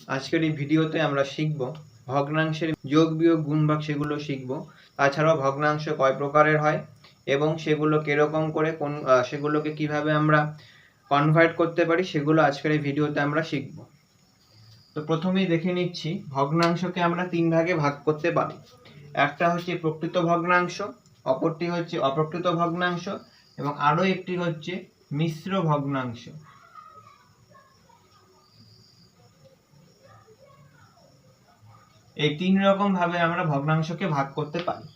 আজকের এই ভিডিওতে আমরা শিখব ভগ্নাংশের যোগ বিয়োগ গুণ ভাগ, সেগুলো শিখব। তাছাড়াও ভগ্নাংশ কয় প্রকারের হয় এবং সেগুলো কিরকম করে সেগুলোকে কিভাবে আমরা কনভার্ট করতে পারি, সেগুলো আজকের এই ভিডিওতে আমরা শিখব। তো প্রথমেই দেখে নিচ্ছি, ভগ্নাংশকে আমরা তিন ভাগে ভাগ করতে পারি। একটা হচ্ছে প্রকৃত ভগ্নাংশ, অপরটি হচ্ছে অপ্রকৃত ভগ্নাংশ এবং আরো একটি হচ্ছে মিশ্র ভগ্নাংশ। এই তিন রকম ভাবে আমরা ভগ্নাংশকে ভাগ করতে পারি।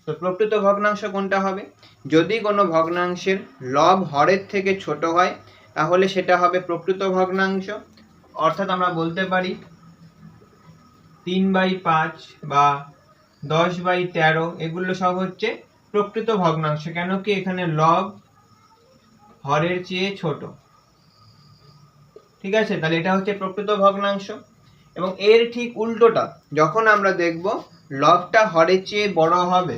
তো প্রকৃত ভগ্নাংশ কোনটা হবে? যদি কোনো ভগ্নাংশের লব হরের থেকে ছোট হয় তাহলে সেটা হবে প্রকৃত ভগ্নাংশ। অর্থাৎ আমরা বলতে পারি 3/5 বা 10/13 এগুলো সব হচ্ছে প্রকৃত ভগ্নাংশ। কেন কি? এখানে লব হরের চেয়ে ছোট। ঠিক আছে, তাহলে এটা হচ্ছে প্রকৃত ভগ্নাংশ। এবং এর ঠিক উল্টোটা, যখন আমরা দেখব লবটা হরের চেয়ে বড় হবে,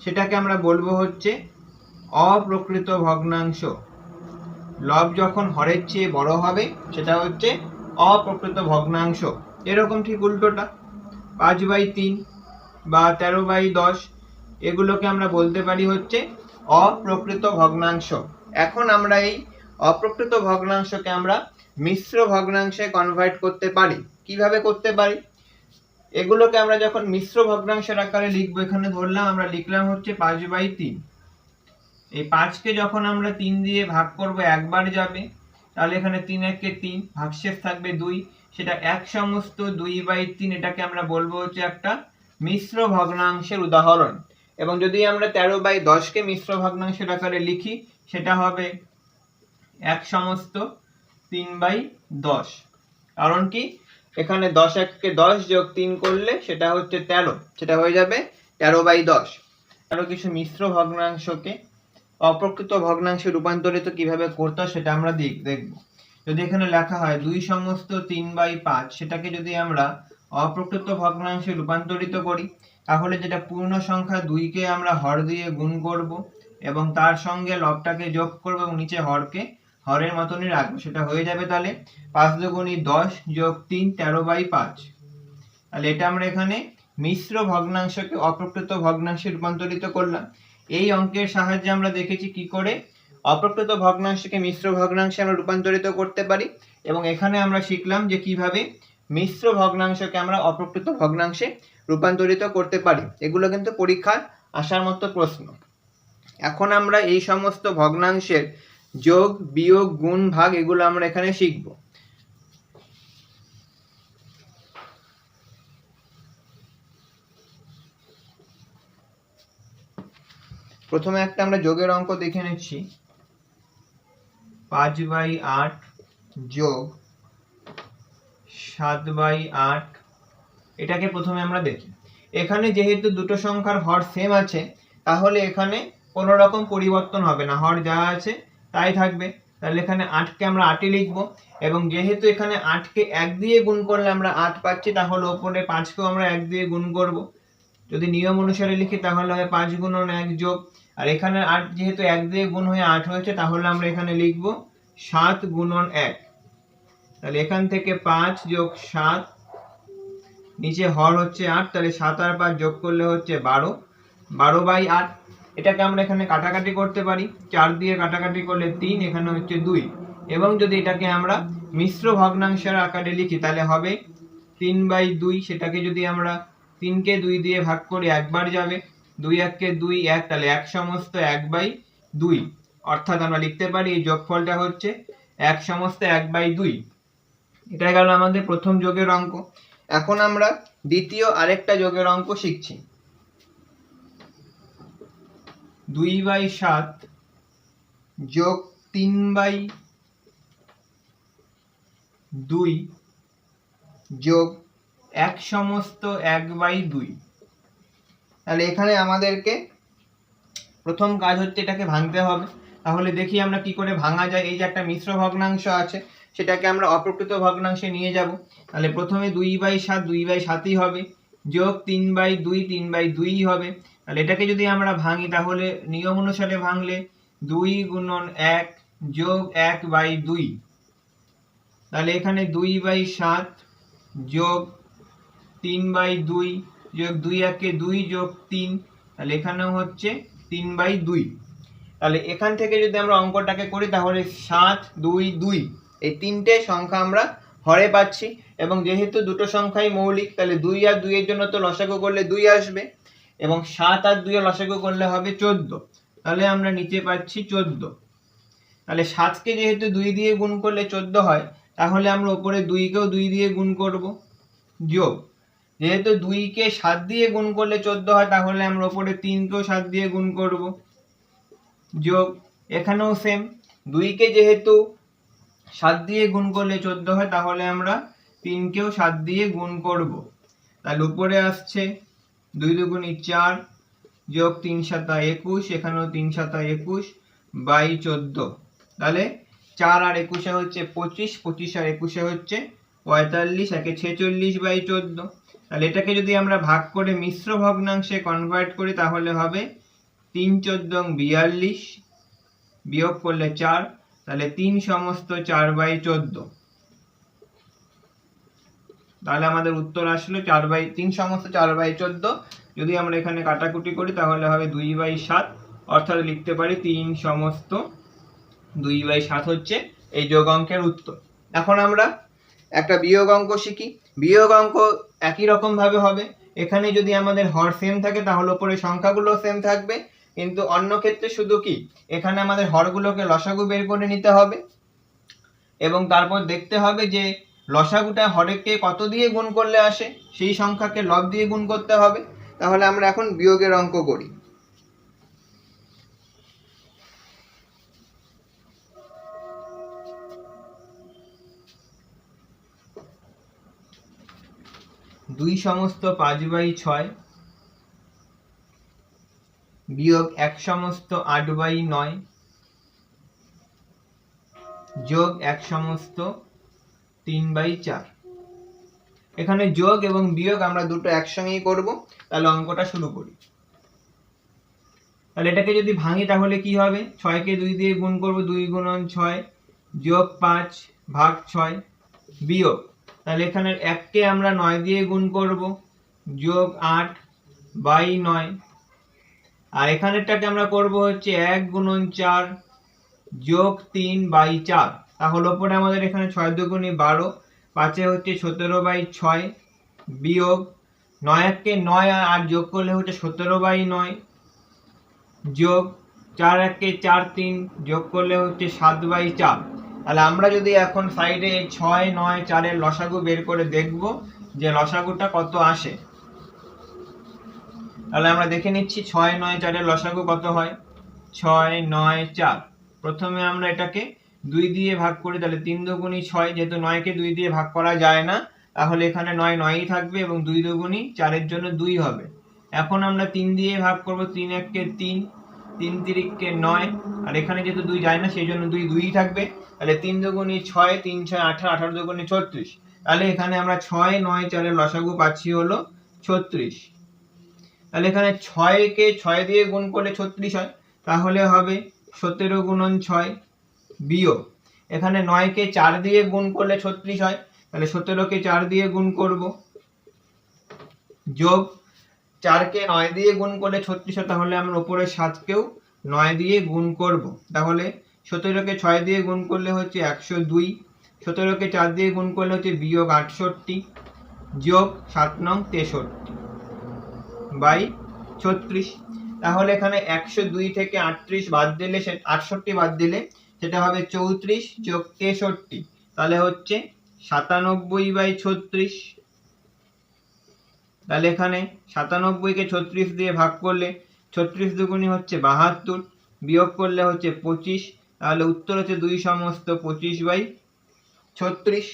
সেটাকে আমরা বলবো হচ্ছে অপ্রকৃত ভগ্নাংশ। লব যখন হরের চেয়ে বড় হবে সেটা হচ্ছে অপ্রকৃত ভগ্নাংশ। এরকম ঠিক উল্টোটা 5/3 বা 13/10 এগুলোকে আমরা বলতে পারি হচ্ছে অপ্রকৃত ভগ্নাংশ। এখন আমরা এই অপ্রকৃত ভগ্নাংশকে আমরা মিশ্র ভগ্নাংশে কনভার্ট করতে পারি। কিভাবে করতে পারি? এগুলোকে আমরা যখন মিশ্র ভগ্নাংশের আকারে লিখবো, এখানে ধরলাম আমরা লিখলাম হচ্ছে 5/3। এই 5কে যখন আমরা 3 দিয়ে ভাগ করব একবার যাবে, তাহলে এখানে 3 1 3, ভাগশেষ থাকবে 2, সেটা 1 সমস্ত 2/3। এটাকে আমরা বলবো হচ্ছে একটা মিশ্র ভগ্নাংশের উদাহরণ। এবং যদি আমরা 13/10কে মিশ্র ভগ্নাংশের আকারে লিখি, সেটা হবে 1 সমস্ত 3/10। কারণ কি? এখানে 10 1 10 যোগ 3 করলে সেটা হচ্ছে 13, সেটা হয়ে যাবে 13/10। আরো কিছু মিশ্র ভগ্নাংশকে অপ্রকৃত ভগ্নাংশে রূপান্তরিত কিভাবে করতে হয় সেটা আমরা দেখব। যদি এখানে লেখা হয় 2 সমস্ত 3/5, সেটাকে যদি আমরা অপ্রকৃত ভগ্নাংশে রূপান্তরিত করি, তাহলে যেটা পূর্ণ সংখ্যা 2কে আমরা হর দিয়ে গুণ করব এবং তার সঙ্গে লবটাকে যোগ করব এবং নিচে হরকে হরের মতনই রাখবো। সেটা হয়ে যাবে তাহলে 5 দুগুণী 10 যোগ 3 13/5। তাহলে এটা আমরা এখানে মিশ্র ভগ্নাংশকে অপ্রকৃত ভগ্নাংশে রূপান্তরিত করলাম। এই অঙ্কের সাহায্যে আমরা দেখেছি কি করে অপ্রকৃত ভগ্নাংশকে মিশ্র ভগ্নাংশে আমরা রূপান্তরিত করতে পারি, এবং এখানে আমরা শিখলাম যে কিভাবে মিশ্র ভগ্নাংশকে আমরা অপ্রকৃত ভগ্নাংশে রূপান্তরিত করতে পারি। এগুলো কিন্তু পরীক্ষায় আসার মতো প্রশ্ন। এখন আমরা এই সমস্ত ভগ্নাংশের যোগ বিয়োগ গুণ ভাগ এগুলো আমরা এখানে শিখব। প্রথমে একটা আমরা যোগের অঙ্ক দেখে নিচ্ছি। 5/8 যোগ 7/8, এটাকে প্রথমে আমরা দেখি। এখানে যেহেতু দুটো সংখ্যার হর সেম আছে, তাহলে এখানে কোনো রকম পরিবর্তন হবে না, হর যা আছে তাই থাকবে। তাহলে এখানে 8কে আমরা 8ই লিখবো, এবং যেহেতু এখানে 8কে 1 দিয়ে গুণ করলে আমরা 8 পাচ্ছি, তাহলে ওপরে 5কেও আমরা 1 দিয়ে গুণ করব। যদি নিয়ম অনুসারে লিখি তাহলে হয় 5 গুণন 1 যোগ, আর এখানে 8 যেহেতু 1 দিয়ে গুণ হয়ে 8 হয়েছে, তাহলে আমরা এখানে লিখব 7 গুণন 1। তাহলে এখান থেকে 5 যোগ 7, নিচে হর হচ্ছে 8, তাহলে 7 আর 5 যোগ করলে হচ্ছে 12, 12/8। এটাকে আমরা এখানে কাটাকাটি করতে পারি, 4 দিয়ে কাটাকাটি করলে 3, এখানে হচ্ছে 2। এবং যদি এটাকে আমরা মিশ্র ভগ্নাংশের আকারে লিখি তাহলে হবে 3/2। সেটাকে যদি আমরা 3কে 2 দিয়ে ভাগ করি একবার যাবে, 2 1 2 1, তাহলে 1 সমস্ত 1/2। অর্থাৎ আমরা লিখতে পারি এই যোগফলটা হচ্ছে 1 সমস্ত 1/2। এটা গেল আমাদের প্রথম যোগের অঙ্ক। এখন আমরা দ্বিতীয় আরেকটা যোগের অঙ্ক শিখছি। 2/7 যোগ 3/2 যোগ 1 সমস্ত 1/2। তাহলে এখানে আমাদেরকে প্রথম কাজ হচ্ছে এটাকে ভাঙতে হবে। তাহলে দেখি আমরা কি করে ভাঙা যায়। এই যে একটা মিশ্র ভগ্নাংশ আছে, সেটাকে আমরা অপ্রকৃত ভগ্নাংশে নিয়ে যাব। তাহলে প্রথমে 2/7 2/7ই হবে, যোগ 3/2 3/2ই হবে। তাহলে এটাকে যদি আমরা ভাঙি, তাহলে নিয়ম অনুসারে ভাঙলে 2 গুণন 1 যোগ 1/2। তাহলে এখানে 2/7 যোগ 3/2 যোগ 2 একে 2 যোগ 3, তাহলে এখানেও হচ্ছে 3/2। তাহলে এখান থেকে যদি আমরা অঙ্কটাকে করি তাহলে 7, 2, 2 এই তিনটে সংখ্যা আমরা হরে পাচ্ছি, এবং যেহেতু দুটো সংখ্যাই মৌলিক তাহলে 2 আর 2 এর জন্য তো লসাগু করলে 2 আসবে, এবং 7 আর 2 এর লসাগু করলে হবে 14। তাহলে আমরা নিচে পাচ্ছি 14। তাহলে 7কে যেহেতু 2 দিয়ে গুণ করলে 14 হয়, তাহলে আমরা উপরে 2কেও 2 দিয়ে গুণ করব, যোগ যেহেতু 2কে 7 দিয়ে গুণ করলে 14 হয়, তাহলে আমরা উপরে 3কেও 7 দিয়ে গুণ করব, যোগ এখানেও সেম 2কে যেহেতু 7 দিয়ে গুণ করলে 14 হয়, তাহলে আমরা 3কেও 7 দিয়ে গুণ করব। তাহলে উপরে আসছে 2 দুগুণে 4 যোগ 3 সাতা 21, এখানেও 3 সাতা 21 বাই 14। তাহলে 4 আর 21 হচ্ছে 25, 25 আর 21 হচ্ছে 45, একে 46 বাই 14। তাহলে এটাকে যদি আমরা ভাগ করে মিশ্র ভগ্নাংশে কনভার্ট করি তাহলে হবে 3 14 42 বিয়োগ করলে 4, তাহলে 3 সমস্ত 4/14। তাহলে আমাদের উত্তর আসলো 3 সমস্ত 4/14। যদি আমরা এখানে কাটাকুটি করি তাহলে হবে 2/7, অর্থাৎ লিখতে পারি 3 সমস্ত 2/7 হচ্ছে এই যোগ অঙ্কের উত্তর। এখন আমরা একটা বিয়োগ অঙ্ক শিখি। বিয়োগ অঙ্ক একই রকম ভাবে হবে। এখানে যদি আমাদের হর সেম থাকে তাহলে উপরে সংখ্যাগুলো সেম থাকবে, কিন্তু অন্য ক্ষেত্রে শুধু কি এখানে আমাদের হরগুলোকে লসাগু বের করে নিতে হবে, এবং তারপর দেখতে হবে যে লসাগুটা হরেকে কত দিয়ে গুণ করলে আসে, সেই সংখ্যাকে লব দিয়ে গুণ করতে হবে। তাহলে আমরা এখন বিয়োগের অঙ্ক করি। দুই সমস্ত 5/6 বিয়োগ 1 সমস্ত 8/9 যোগ 1 সমস্ত 3/4। এখানে যোগ এবং বিয়োগ আমরা দুটো একসঙ্গেই করব। তাহলে অঙ্কটা শুরু করি। তাহলে এটাকে যদি ভাঙি তাহলে কি হবে, 6কে 2 দিয়ে গুণ করব, 2 গুণন 6 যোগ 5 ভাগ 6 বিয়োগ, তাহলে এখানে 1কে আমরা 9 দিয়ে গুণ করব, যোগ 8 বাই 9, আর এখানেরটাকে আমরা করব হচ্ছে 1 গুণন 4 যোগ 3/4। তাহলে উপরে আমাদের এখানে 6 দুগুণে 12, 5এ হচ্ছে 17/6 বিয়োগ 9কে 9 আর যোগ করলে হচ্ছে 17/9 যোগ 4 4 3 যোগ করলে হচ্ছে 7/4। তাহলে আমরা যদি এখন সাইডে 6 9 4 এর লসাগু বের করে দেখব যে লসাগুটা কত আসে। তাহলে আমরা দেখে নিচ্ছি 6 9 4 এর লসাগু কত হয়। 6 9 4, প্রথমে আমরা এটাকে 2 দিয়ে ভাগ করি, তাহলে 3 দুগুণে 6, যেহেতু 9কে 2 দিয়ে ভাগ করা যায় না তাহলে এখানে 9 9ই থাকবে, এবং 2 দুগুণে 4 এর জন্য 2 হবে। এখন আমরা 3 দিয়ে ভাগ করব, 3 1 3, 3 3 9, আর এখানে যেহেতু 2 যায় না সেই জন্য 2 2ই থাকবে। তাহলে 3 দুগুণে 6, 3 6 18, 18 দুগুণে 36। তাহলে এখানে আমরা 6 9 4 এর লসাগু পাচ্ছি হলো 36। তাহলে এখানে 6কে 6 দিয়ে গুণ করলে 36 হয়, তাহলে হবে 17 গুণন 6 বিয়োগ, এখানে 9কে 4 দিয়ে গুণ করলে 36 হয়, তাহলে 17কে 4 দিয়ে গুণ করব, যোগ 4কে 9 দিয়ে গুণ করলে 36 হয়, তাহলে আমরা উপরে 7কেও 9 দিয়ে গুণ করব। তাহলে 17কে 6 দিয়ে গুণ করলে হচ্ছে 102, 17কে 4 দিয়ে গুণ করলে হচ্ছে বিয়োগ 68 যোগ 7 নং 63 বাই 36। তাহলে এখানে 102 থেকে 68 বাদ দিলে 68 বাদ দিলে সেটা হবে 34 যোগ 63, তাহলে হচ্ছে 97/36। তাহলে এখানে 97কে 36 দিয়ে ভাগ করলে 36 দুগুণে হচ্ছে 72 বিয়োগ করলে হচ্ছে 25, তাহলে উত্তর হচ্ছে 2 সমস্ত 25/36।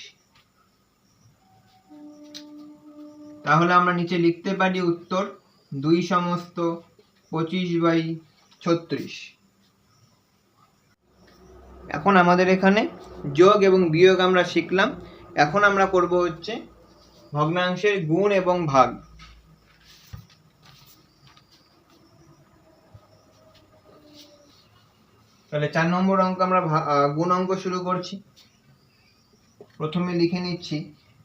তাহলে আমরা নিচে লিখতে পারি উত্তর 2 সমস্ত 25/36। এখন আমাদের এখানে যোগ এবং বিয়োগ আমরা শিখলাম। এখন আমরা করব হচ্ছে ভগ্নাংশের গুণ এবং ভাগ। তাহলে 4 নম্বর অঙ্ক আমরা গুণ অঙ্ক শুরু করছি। প্রথমে লিখে নিচ্ছি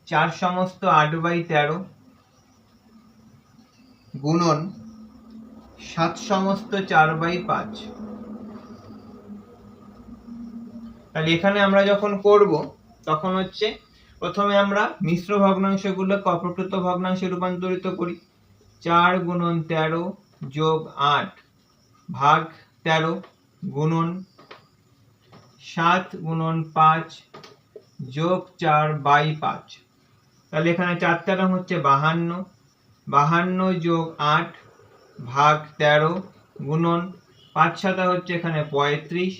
4 সমস্ত 8/13 গুণন 7 সমস্ত 4/5। তাহলে এখানে আমরা যখন করব তখন হচ্ছে প্রথমে আমরা মিশ্র ভগ্নাংশগুলোকে অপ্রকৃত ভগ্নাংশে রূপান্তরিত করি। 4 গুণন 13 যোগ 8 ভাগ 13 গুণন 7 গুণন 5 যোগ 4/5। তাহলে এখানে 4 13 হচ্ছে 52, 52 যোগ 8 ভাগ 13 গুণন 5 7 হচ্ছে এখানে 35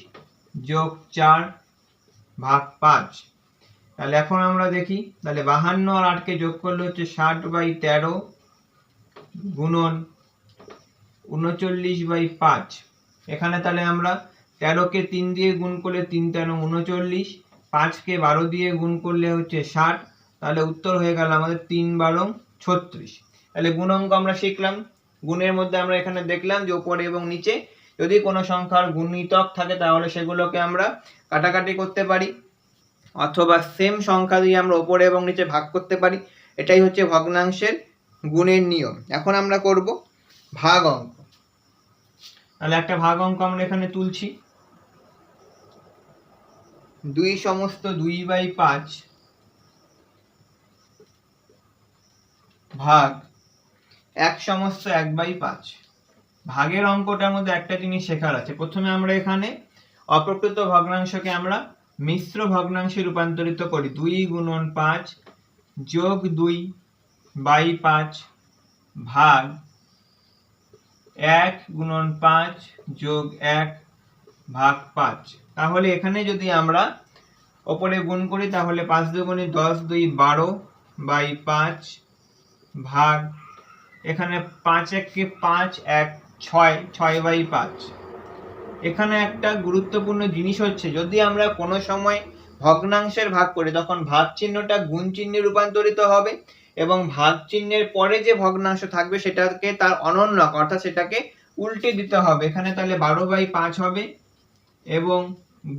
যোগ 4 ভাগ 5। তাহলে এখন আমরা দেখি, তাহলে 52 আর 8 কে যোগ করলে হচ্ছে 60/13 গুণন 39/5। এখানে তাহলে আমরা 13 কে 3 দিয়ে গুণ করলে 3 13 39, 5 কে 12 দিয়ে গুণ করলে হচ্ছে 60। তাহলে উত্তর হয়ে গেল আমাদের 3 12 36। তাহলে গুণাঙ্ক আমরা শিখলাম। গুণের মধ্যে আমরা এখানে দেখলাম যে উপরে এবং নিচে যদি কোনো সংখ্যার গুণিতক থাকে তাহলে সেগুলোকে আমরা কাটাকাটি করতে পারি, অথবা সেম সংখ্যা দিয়ে আমরা উপরে এবং নিচে ভাগ করতে পারি। এটাই হচ্ছে ভগ্নাংশের গুণের নিয়ম। এখন আমরা করব ভাগ অঙ্ক। তাহলে একটা ভাগ অঙ্ক আমরা এখানে তুলছি। 2 সমস্ত 2/5 ভাগ 1 সমস্ত 1/5। ভাগের অঙ্কটার মধ্যে একটা জিনিস শেখার আছে। প্রথমে আমরা এখানে অপ্রকৃত ভগ্নাংশকে আমরা মিশ্র ভগ্নাংশে রূপান্তরিত করি। 2 গুণন 5 যোগ 2/5 ভাগ 1 গুণন 5 যোগ 1 ভাগ 5। তাহলে এখানে যদি আমরা ওপরে গুণ করি তাহলে 5 দুগুণে 10 2 12/5 ভাগ এখানে 5 1 কে 5 1 6 6/5। এখানে একটা গুরুত্বপূর্ণ জিনিস হচ্ছে, যদি আমরা কোনো সময় ভগ্নাংশের ভাগ করি তখন ভাগ চিহ্নটা গুণ চিহ্নে রূপান্তরিত হবে এবং ভাগ চিহ্নের পরে যে ভগ্নাংশ থাকবে সেটাকে তার অনন্যক অর্থাৎ সেটাকে উল্টে দিতে হবে। এখানে তাহলে 12/5 হবে এবং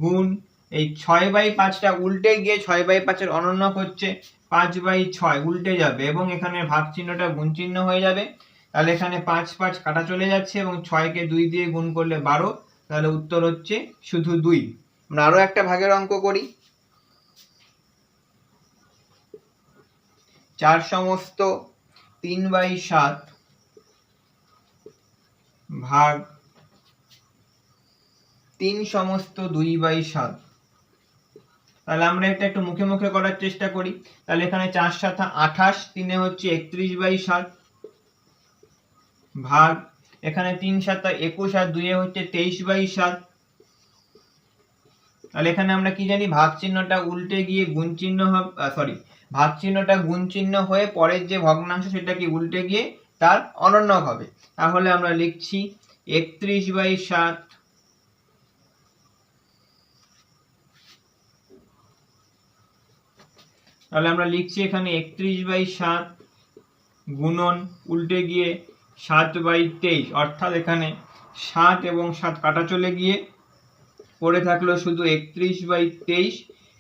গুণ এই 6/5টা উল্টে গিয়ে 6/5 এর অনন্যক হচ্ছে 5/6 উল্টে যাবে এবং এখানে ভাগ চিহ্নটা গুণ চিহ্ন হয়ে যাবে। তাহলে এখানে 5 5 কাটা চলে যাচ্ছে এবং 6 কে 2 দিয়ে গুণ করলে 12। তাহলে উত্তর হচ্ছে শুধু 2। আমরা আরো একটা ভাগের অঙ্ক করি। 4 সমস্ত 3/7 ভাগ 3 সমস্ত 2/7। তাহলে আমরা এটা একটু মুখে মুখে করার চেষ্টা করি। তাহলে এখানে 4 7 28, 3 হচ্ছে 31/7 ভাগ এখানে 3 7 21 আর 2 হচ্ছে 23/7। তাহলে এখানে আমরা কি জানি, ভাগ চিহ্নটা উল্টে গিয়ে গুণ চিহ্ন হবে, ভাগ চিহ্নটা গুণ চিহ্ন হয়ে পরের যে ভগ্নাংশ সেটা কি উল্টে গিয়ে তার অনন্যক হবে। তাহলে আমরা লিখছি 31/7 তাহলে আমরা লিখছি এখানে 31/7 গুণন উল্টে গিয়ে 7/23, অর্থাৎ এখানে 7 এবং 7 কাটা চলে গিয়ে পড়ে থাকলো শুধু 31/23।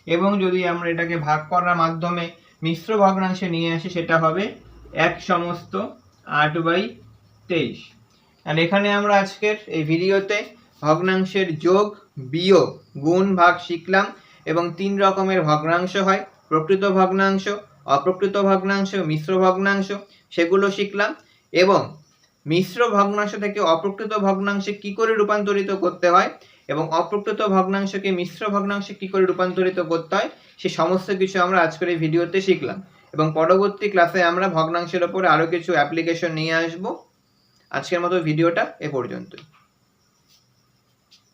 এবং যদি আমরা এটাকে ভাগ করার মাধ্যমে মিশ্র ভগ্নাংশে নিয়ে আসি সেটা হবে 1 সমস্ত 8/23। আর এখানে আমরা আজকের এই ভিডিওতে ভগ্নাংশের যোগ বিয়োগ গুণ ভাগ শিখলাম এবং 3 রকমের ভগ্নাংশ হয়, প্রকৃত ভগ্নাংশ, অপ্রকৃত ভগ্নাংশ, মিশ্র ভগ্নাংশ, সেগুলো শিখলাম। এবং মিশ্র ভগ্নাংশ থেকে অপ্রকৃত ভগ্নাংশে কি করে রূপান্তরিত করতে হয় এবং অপ্রকৃত ভগ্নাংশকে মিশ্র ভগ্নাংশে কি করে রূপান্তরিত করতে হয় সে সমস্ত কিছু আমরা আজকের এই ভিডিওতে শিখলাম। এবং পরবর্তী ক্লাসে আমরা ভগ্নাংশের উপরে আরো কিছু অ্যাপ্লিকেশন নিয়ে আসব। আজকের মতো ভিডিওটা এ পর্যন্তই।